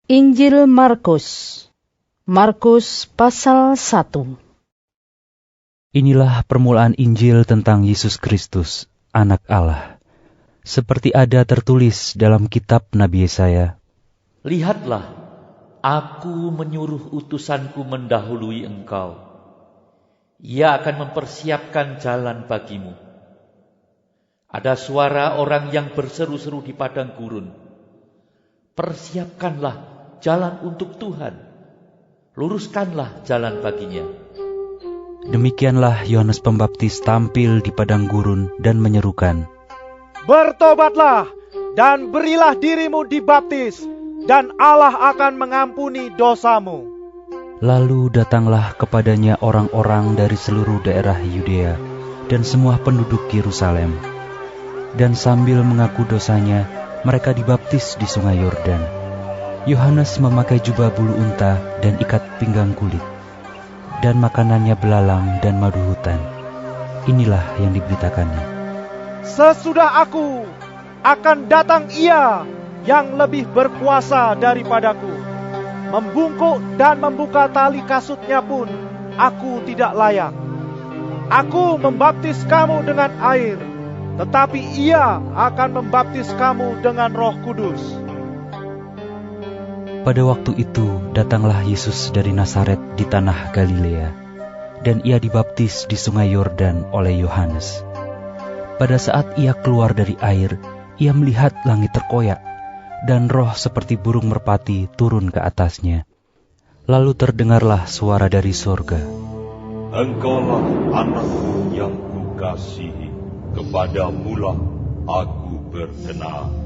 Injil Markus pasal 1. Inilah permulaan Injil tentang Yesus Kristus, Anak Allah. Seperti ada tertulis dalam kitab Nabi Yesaya. Lihatlah, aku menyuruh utusanku mendahului engkau. Ia akan mempersiapkan jalan bagimu. Ada suara orang yang berseru-seru di padang gurun. Persiapkanlah jalan untuk Tuhan. Luruskanlah jalan baginya. Demikianlah Yohanes Pembaptis tampil di padang gurun dan menyerukan, "Bertobatlah dan berilah dirimu dibaptis, dan Allah akan mengampuni dosamu." Lalu datanglah kepadanya orang-orang dari seluruh daerah Yudea dan semua penduduk Yerusalem. Dan sambil mengaku dosanya, mereka dibaptis di sungai Yordan. Yohanes memakai jubah bulu unta dan ikat pinggang kulit, dan makanannya belalang dan madu hutan. Inilah yang diberitakannya. "Sesudah aku, akan datang Ia yang lebih berkuasa daripadaku. Membungkuk dan membuka tali kasutnya pun aku tidak layak. Aku membaptis kamu dengan air, tetapi Ia akan membaptis kamu dengan Roh Kudus." Pada waktu itu datanglah Yesus dari Nazaret di tanah Galilea, dan Ia dibaptis di sungai Yordan oleh Yohanes. Pada saat Ia keluar dari air, Ia melihat langit terkoyak, dan roh seperti burung merpati turun ke atasnya. Lalu terdengarlah suara dari surga, "Engkaulah Anakku yang Kukasihi, kepadamulah Aku berkenan."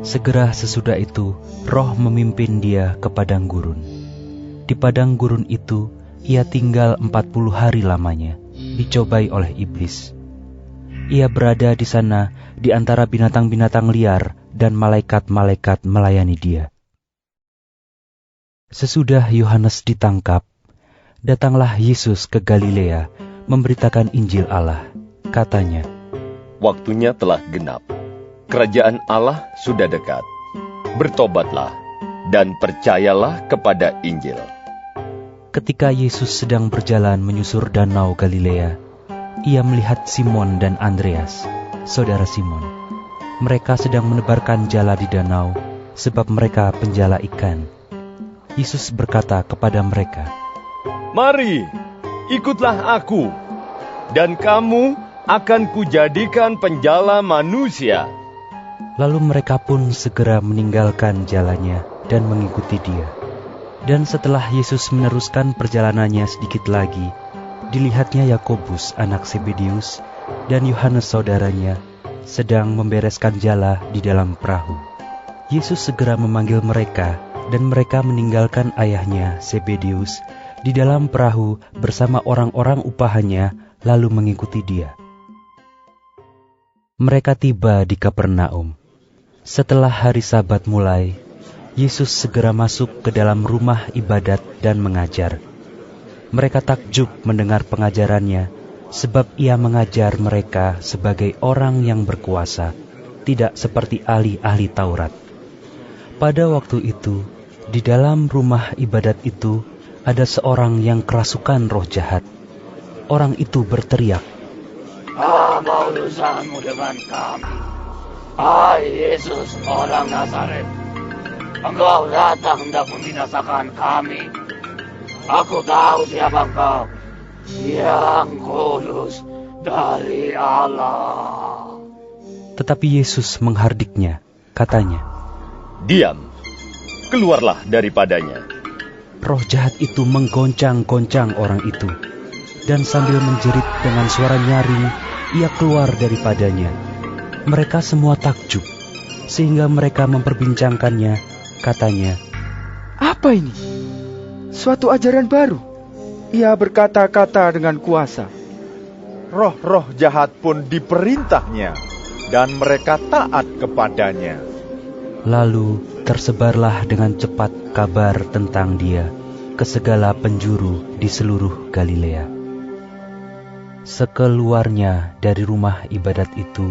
Segera sesudah itu, roh memimpin dia ke padang gurun. Di padang gurun itu, ia tinggal 40 hari lamanya, dicobai oleh iblis. Ia berada di sana di antara binatang-binatang liar, dan malaikat-malaikat melayani dia. Sesudah Yohanes ditangkap, datanglah Yesus ke Galilea, memberitakan Injil Allah. Katanya, "Waktunya telah genap. Kerajaan Allah sudah dekat. Bertobatlah dan percayalah kepada Injil." Ketika Yesus sedang berjalan menyusur danau Galilea, Ia melihat Simon dan Andreas, saudara Simon. Mereka sedang menebarkan jala di danau, sebab mereka penjala ikan. Yesus berkata kepada mereka, "Mari, ikutlah aku, dan kamu akan kujadikan penjala manusia." Lalu mereka pun segera meninggalkan jalannya dan mengikuti dia. Dan setelah Yesus meneruskan perjalanannya sedikit lagi, dilihatnya Yakobus anak Zebedeus dan Yohanes saudaranya sedang membereskan jala di dalam perahu. Yesus segera memanggil mereka, dan mereka meninggalkan ayahnya Zebedeus di dalam perahu bersama orang-orang upahannya, lalu mengikuti dia. Mereka tiba di Kapernaum. Setelah hari Sabat mulai, Yesus segera masuk ke dalam rumah ibadat dan mengajar. Mereka takjub mendengar pengajarannya, sebab Ia mengajar mereka sebagai orang yang berkuasa, tidak seperti ahli-ahli Taurat. Pada waktu itu, di dalam rumah ibadat itu, ada seorang yang kerasukan roh jahat. Orang itu berteriak, "Apa urusanmu dengan kami, hai Yesus orang Nazaret? Engkau datang hendak membinasakan kami. Aku tahu siapa engkau, yang kudus dari Allah." Tetapi Yesus menghardiknya, katanya, "Diam, keluarlah daripadanya." Roh jahat itu menggoncang-goncang orang itu, dan sambil menjerit dengan suara nyaring, ia keluar daripadanya. Mereka semua takjub, sehingga mereka memperbincangkannya. Katanya, "Apa ini? Suatu ajaran baru. Ia berkata-kata dengan kuasa." Roh-roh jahat pun diperintahnya, dan mereka taat kepadanya. Lalu tersebarlah dengan cepat kabar tentang dia ke segala penjuru di seluruh Galilea. Sekeluarnya dari rumah ibadat itu,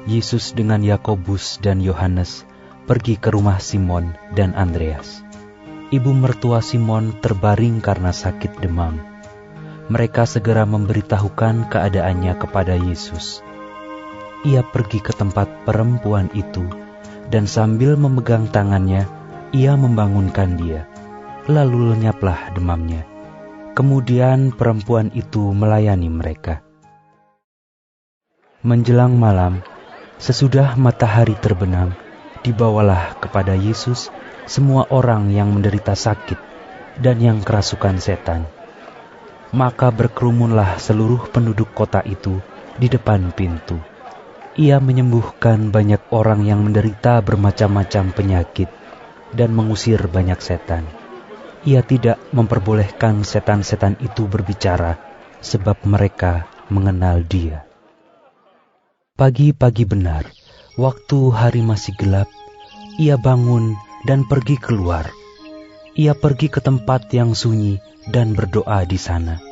Yesus dengan Yakobus dan Yohanes pergi ke rumah Simon dan Andreas. Ibu mertua Simon terbaring karena sakit demam. Mereka segera memberitahukan keadaannya kepada Yesus. Ia pergi ke tempat perempuan itu, dan sambil memegang tangannya, ia membangunkan dia. Lalu lenyaplah demamnya. Kemudian perempuan itu melayani mereka. Menjelang malam, sesudah matahari terbenam, dibawalah kepada Yesus semua orang yang menderita sakit dan yang kerasukan setan. Maka berkerumunlah seluruh penduduk kota itu di depan pintu. Ia menyembuhkan banyak orang yang menderita bermacam-macam penyakit dan mengusir banyak setan. Ia tidak memperbolehkan setan-setan itu berbicara, sebab mereka mengenal Dia. Pagi-pagi benar, waktu hari masih gelap, ia bangun dan pergi keluar. Ia pergi ke tempat yang sunyi dan berdoa di sana.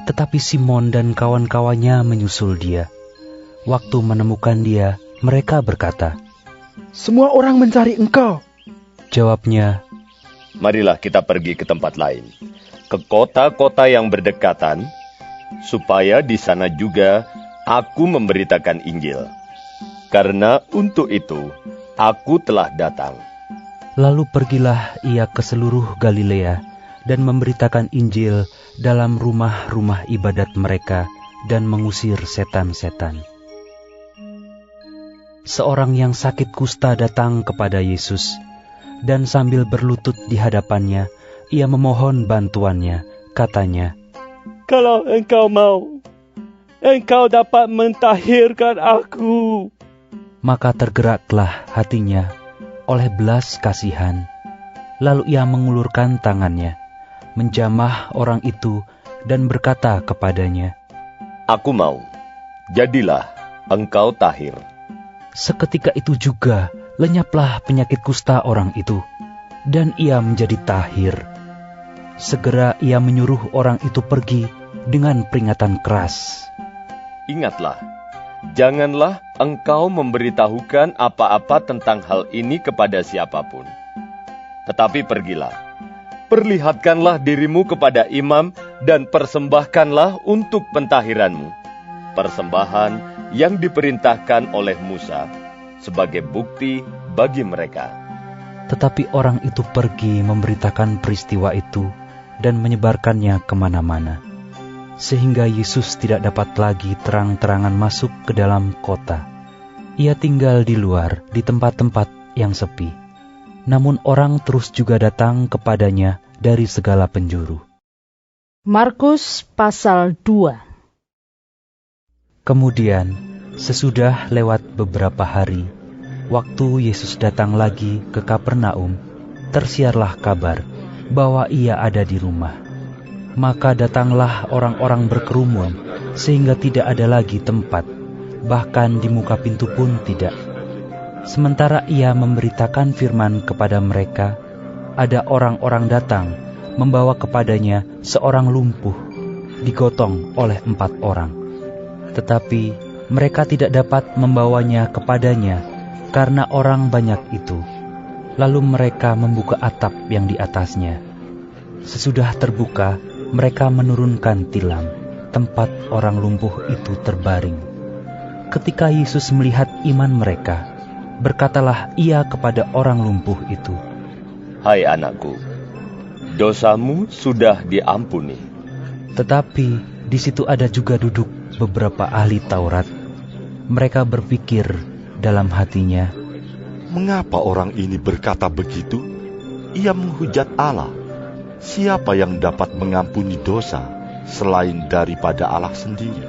Tetapi Simon dan kawan-kawannya menyusul dia. Waktu menemukan dia, mereka berkata, "Semua orang mencari engkau." Jawabnya, Marilah kita pergi ke tempat lain, ke kota-kota yang berdekatan, supaya di sana juga aku memberitakan Injil. Karena untuk itu aku telah datang. Lalu pergilah ia ke seluruh Galilea dan memberitakan Injil dalam rumah-rumah ibadat mereka dan mengusir setan-setan. Seorang yang sakit kusta datang kepada Yesus, dan sambil berlutut di hadapannya, ia memohon bantuannya. Katanya, "Kalau engkau mau, engkau dapat mentahirkan aku." Maka tergeraklah hatinya oleh belas kasihan. Lalu ia mengulurkan tangannya, menjamah orang itu dan berkata kepadanya, Aku mau, jadilah engkau tahir. Seketika itu juga lenyaplah penyakit kusta orang itu, dan ia menjadi tahir. Segera ia menyuruh orang itu pergi dengan peringatan keras. Ingatlah, janganlah engkau memberitahukan apa-apa tentang hal ini kepada siapapun. Tetapi pergilah, perlihatkanlah dirimu kepada imam dan persembahkanlah untuk pentahiranmu persembahan yang diperintahkan oleh Musa sebagai bukti bagi mereka. Tetapi orang itu pergi memberitakan peristiwa itu dan menyebarkannya kemana-mana, sehingga Yesus tidak dapat lagi terang-terangan masuk ke dalam kota. Ia tinggal di luar, di tempat-tempat yang sepi. Namun orang terus juga datang kepadanya dari segala penjuru. Markus pasal 2. Kemudian, sesudah lewat beberapa hari, waktu Yesus datang lagi ke Kapernaum, tersiarlah kabar bahwa ia ada di rumah. Maka datanglah orang-orang berkerumun, sehingga tidak ada lagi tempat, bahkan di muka pintu pun tidak. Sementara ia memberitakan firman kepada mereka, ada orang-orang datang, membawa kepadanya seorang lumpuh, digotong oleh 4 orang. Tetapi mereka tidak dapat membawanya kepadanya karena orang banyak itu. Lalu mereka membuka atap yang di atasnya. Sesudah terbuka, mereka menurunkan tilam, tempat orang lumpuh itu terbaring. Ketika Yesus melihat iman mereka, berkatalah ia kepada orang lumpuh itu, Hai anakku, dosamu sudah diampuni. Tetapi di situ ada juga duduk beberapa ahli Taurat. Mereka berpikir dalam hatinya, Mengapa orang ini berkata begitu? Ia menghujat Allah. Siapa yang dapat mengampuni dosa selain daripada Allah sendiri?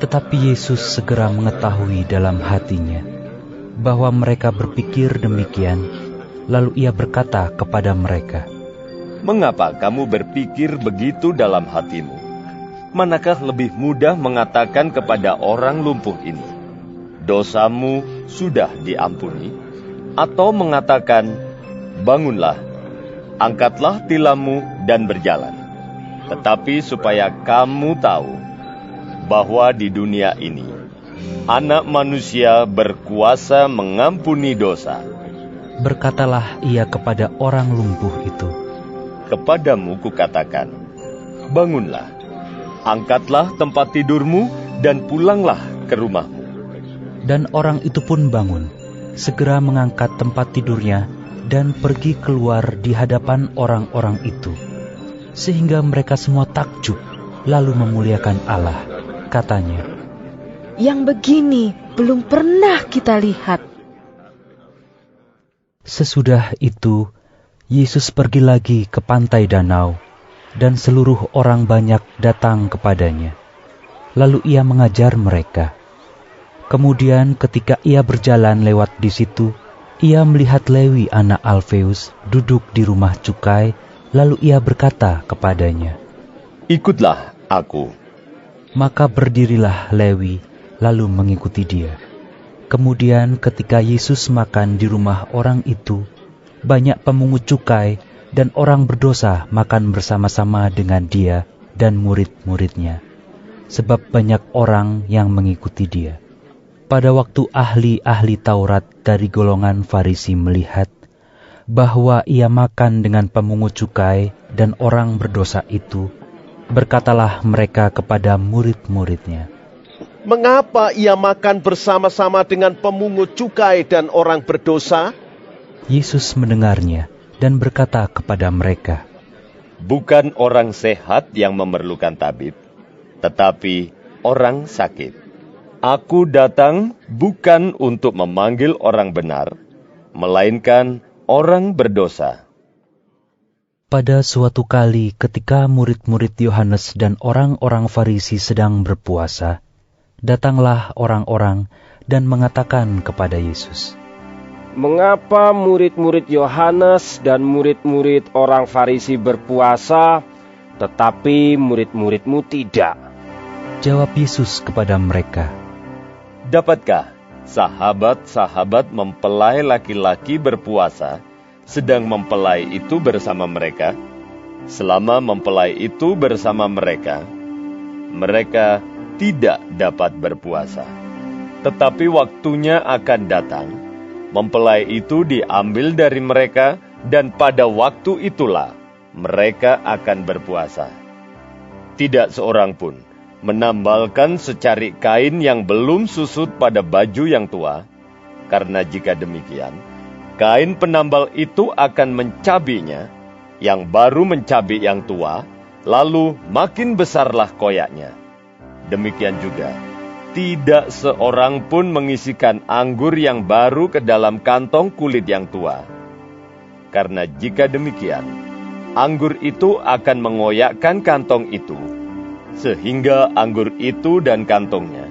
Tetapi Yesus segera mengetahui dalam hatinya bahwa mereka berpikir demikian. Lalu ia berkata kepada mereka, Mengapa kamu berpikir begitu dalam hatimu? Manakah lebih mudah mengatakan kepada orang lumpuh ini, dosamu sudah diampuni? Atau mengatakan, bangunlah, angkatlah tilammu dan berjalan. Tetapi supaya kamu tahu bahwa di dunia ini Anak manusia berkuasa mengampuni dosa. Berkatalah ia kepada orang lumpuh itu, Kepadamu kukatakan, bangunlah, angkatlah tempat tidurmu, dan pulanglah ke rumahmu. dan orang itu pun bangun, segera mengangkat tempat tidurnya, dan pergi keluar di hadapan orang-orang itu. Sehingga mereka semua takjub, lalu memuliakan Allah. Katanya, Yang begini belum pernah kita lihat. sesudah itu, Yesus pergi lagi ke pantai danau, dan seluruh orang banyak datang kepadanya. Lalu ia mengajar mereka. Kemudian ketika ia berjalan lewat di situ, ia melihat Lewi anak Alfeus duduk di rumah cukai, lalu ia berkata kepadanya, Ikutlah aku. Maka berdirilah Lewi, lalu mengikuti dia. Kemudian ketika Yesus makan di rumah orang itu, banyak pemungut cukai dan orang berdosa makan bersama-sama dengan dia dan murid-muridnya, sebab banyak orang yang mengikuti dia. Pada waktu ahli-ahli Taurat dari golongan Farisi melihat bahwa ia makan dengan pemungut cukai dan orang berdosa itu, berkatalah mereka kepada murid-muridnya, Mengapa ia makan bersama-sama dengan pemungut cukai dan orang berdosa? Yesus mendengarnya dan berkata kepada mereka, Bukan orang sehat yang memerlukan tabib, tetapi orang sakit. Aku datang bukan untuk memanggil orang benar, melainkan orang berdosa. Pada suatu kali ketika murid-murid Yohanes dan orang-orang Farisi sedang berpuasa, datanglah orang-orang dan mengatakan kepada Yesus, Mengapa murid-murid Yohanes dan murid-murid orang Farisi berpuasa, tetapi murid-muridmu tidak? Jawab Yesus kepada mereka, Dapatkah sahabat-sahabat mempelai laki-laki berpuasa, sedang mempelai itu bersama mereka? Selama mempelai itu bersama mereka, mereka tidak dapat berpuasa. Tetapi waktunya akan datang, mempelai itu diambil dari mereka, dan pada waktu itulah mereka akan berpuasa. Tidak seorang pun menambalkan secarik kain yang belum susut pada baju yang tua, karena jika demikian, kain penambal itu akan mencabinya, yang baru mencabik yang tua, lalu makin besarlah koyaknya. Demikian juga, tidak seorang pun mengisikan anggur yang baru ke dalam kantong kulit yang tua. Karena jika demikian, anggur itu akan mengoyakkan kantong itu, sehingga anggur itu dan kantongnya,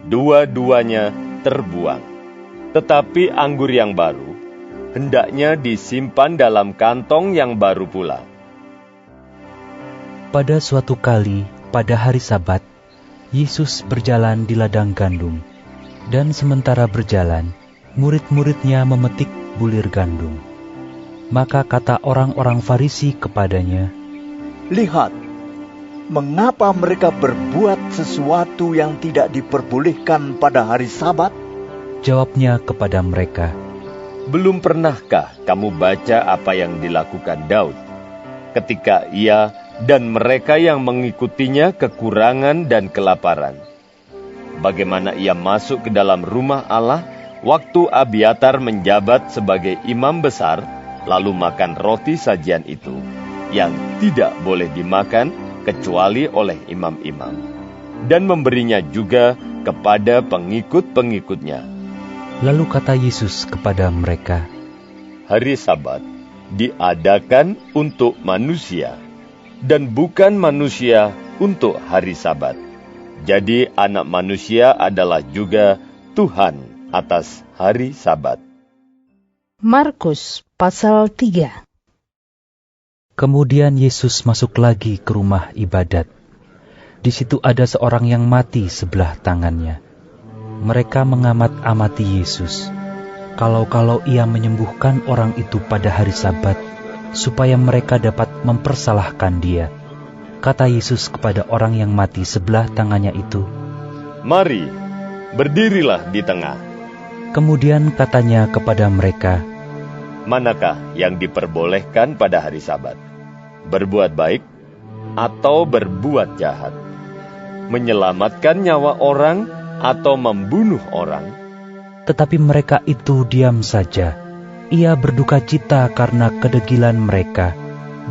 dua-duanya terbuang. Tetapi anggur yang baru, hendaknya disimpan dalam kantong yang baru pula. Pada suatu kali, pada hari Sabat, Yesus berjalan di ladang gandum, dan sementara berjalan, murid-muridnya memetik bulir gandum. Maka kata orang-orang Farisi kepadanya, Lihat, mengapa mereka berbuat sesuatu yang tidak diperbolehkan pada hari Sabat? Jawabnya kepada mereka, Belum pernahkah kamu baca apa yang dilakukan Daud, ketika ia dan mereka yang mengikutinya kekurangan dan kelaparan? Bagaimana ia masuk ke dalam rumah Allah waktu Abiatar menjabat sebagai imam besar, lalu makan roti sajian itu, yang tidak boleh dimakan kecuali oleh imam-imam, dan memberinya juga kepada pengikut-pengikutnya. Lalu kata Yesus kepada mereka, Hari Sabat diadakan untuk manusia, dan bukan manusia untuk hari Sabat. Jadi anak manusia adalah juga Tuhan atas hari Sabat. Markus pasal 3. Kemudian Yesus masuk lagi ke rumah ibadat. Di situ ada seorang yang mati sebelah tangannya. Mereka mengamat-amati Yesus, kalau-kalau ia menyembuhkan orang itu pada hari Sabat, supaya mereka dapat mempersalahkan dia. Kata Yesus kepada orang yang mati sebelah tangannya itu, Mari, berdirilah di tengah. Kemudian katanya kepada mereka, Manakah yang diperbolehkan pada hari Sabat? Berbuat baik atau berbuat jahat? Menyelamatkan nyawa orang atau membunuh orang? Tetapi mereka itu diam saja. Ia berduka cita karena kedegilan mereka,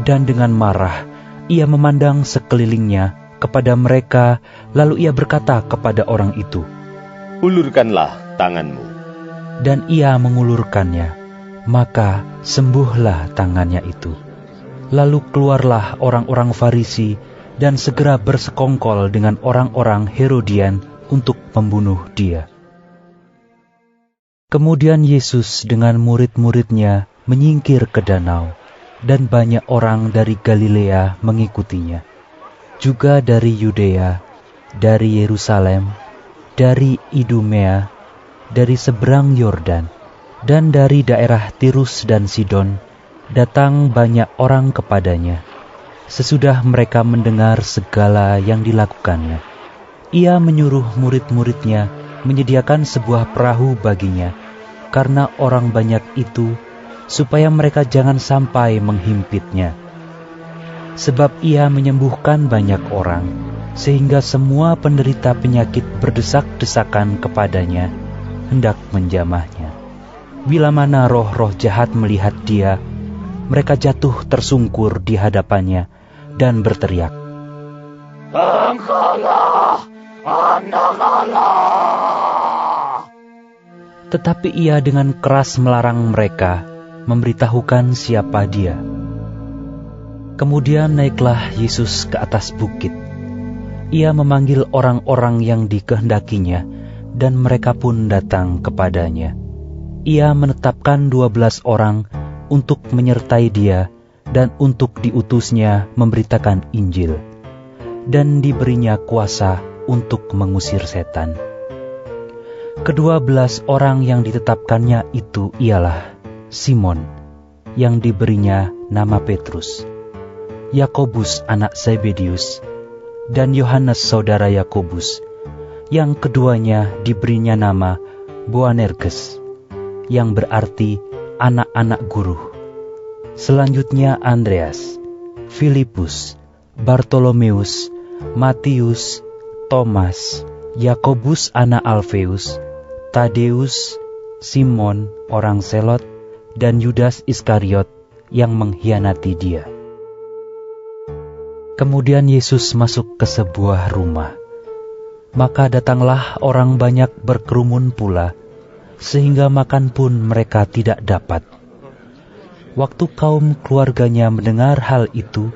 dan dengan marah ia memandang sekelilingnya kepada mereka, lalu ia berkata kepada orang itu, Ulurkanlah tanganmu. Dan ia mengulurkannya, maka sembuhlah tangannya itu. Lalu keluarlah orang-orang Farisi dan segera bersekongkol dengan orang-orang Herodian untuk membunuh dia. Kemudian Yesus dengan murid-muridnya menyingkir ke danau, dan banyak orang dari Galilea mengikutinya. Juga dari Yudea, dari Yerusalem, dari Idumea, dari seberang Yordan, dan dari daerah Tirus dan Sidon, datang banyak orang kepadanya. Sesudah mereka mendengar segala yang dilakukannya, ia menyuruh murid-muridnya menyediakan sebuah perahu baginya, karena orang banyak itu, supaya mereka jangan sampai menghimpitnya. Sebab ia menyembuhkan banyak orang, sehingga semua penderita penyakit berdesak-desakan kepadanya, hendak menjamahnya. Bila mana roh-roh jahat melihat dia, mereka jatuh tersungkur di hadapannya dan berteriak, Engkaulah Anak Allah. Tetapi ia dengan keras melarang mereka memberitahukan siapa dia. Kemudian naiklah Yesus ke atas bukit. Ia memanggil orang-orang yang dikehendakinya, dan mereka pun datang kepadanya. Ia menetapkan 12 orang untuk menyertai dia dan untuk diutusnya memberitakan Injil, dan diberinya kuasa untuk mengusir setan. Ke-12 orang yang ditetapkannya itu ialah Simon, yang diberinya nama Petrus, Yakobus anak Zebedius, dan Yohanes saudara Yakobus, yang keduanya diberinya nama Boanerges, yang berarti anak-anak guru. Selanjutnya Andreas, Filipus, Bartolomeus, Matius, Thomas, Yakobus anak Alfeus, Tadeus, Simon orang Selot, dan Yudas Iskariot yang mengkhianati dia. Kemudian Yesus masuk ke sebuah rumah. Maka datanglah orang banyak berkerumun pula, sehingga makan pun mereka tidak dapat. Waktu kaum keluarganya mendengar hal itu,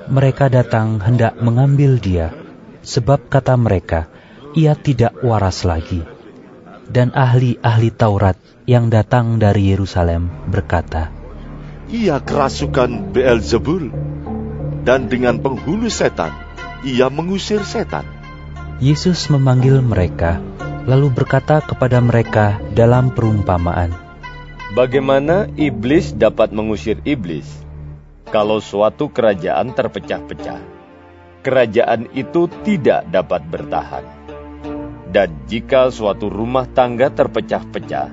mereka datang hendak mengambil dia, sebab kata mereka, ia tidak waras lagi. Dan ahli-ahli Taurat yang datang dari Yerusalem berkata, Ia kerasukan Beelzebul, dan dengan penghulu setan, ia mengusir setan. Yesus memanggil mereka, lalu berkata kepada mereka dalam perumpamaan, Bagaimana iblis dapat mengusir iblis? Kalau suatu kerajaan terpecah-pecah, kerajaan itu tidak dapat bertahan. Dan jika suatu rumah tangga terpecah-pecah,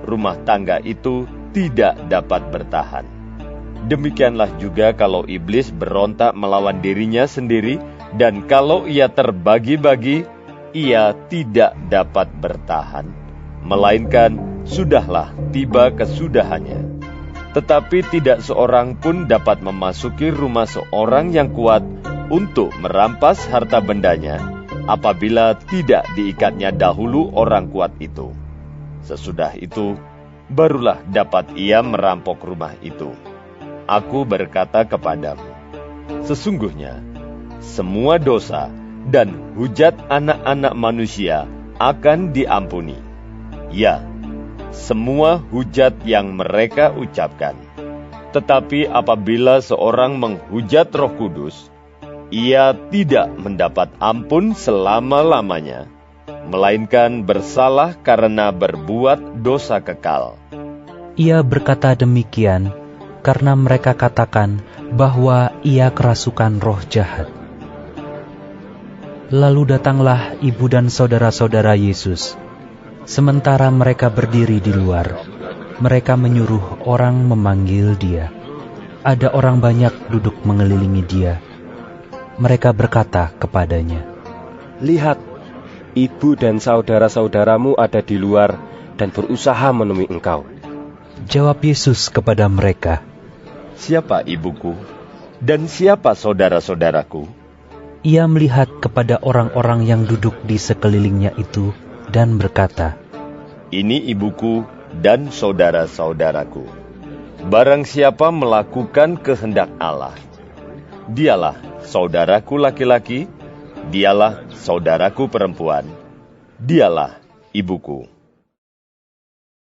rumah tangga itu tidak dapat bertahan. Demikianlah juga kalau iblis berontak melawan dirinya sendiri, dan kalau ia terbagi-bagi, ia tidak dapat bertahan, melainkan sudahlah tiba kesudahannya. Tetapi tidak seorang pun dapat memasuki rumah seorang yang kuat untuk merampas harta bendanya, apabila tidak diikatnya dahulu orang kuat itu. Sesudah itu, barulah dapat ia merampok rumah itu. Aku berkata kepadamu, sesungguhnya semua dosa dan hujat anak-anak manusia akan diampuni. Ya, semua hujat yang mereka ucapkan. Tetapi apabila seorang menghujat Roh Kudus, ia tidak mendapat ampun selama-lamanya, melainkan bersalah karena berbuat dosa kekal. Ia berkata demikian karena mereka katakan bahwa ia kerasukan roh jahat. Lalu datanglah ibu dan saudara-saudara Yesus. Sementara mereka berdiri di luar, mereka menyuruh orang memanggil dia. Ada orang banyak duduk mengelilingi dia. Mereka berkata kepadanya, "Lihat, ibu dan saudara-saudaramu ada di luar dan berusaha menemui engkau." Jawab Yesus kepada mereka, "Siapa ibuku dan siapa saudara-saudaraku?" Ia melihat kepada orang-orang yang duduk di sekelilingnya itu dan berkata, "Ini ibuku dan saudara-saudaraku. Barang siapa melakukan kehendak Allah, dialah saudaraku laki-laki, dialah saudaraku perempuan, dialah ibuku."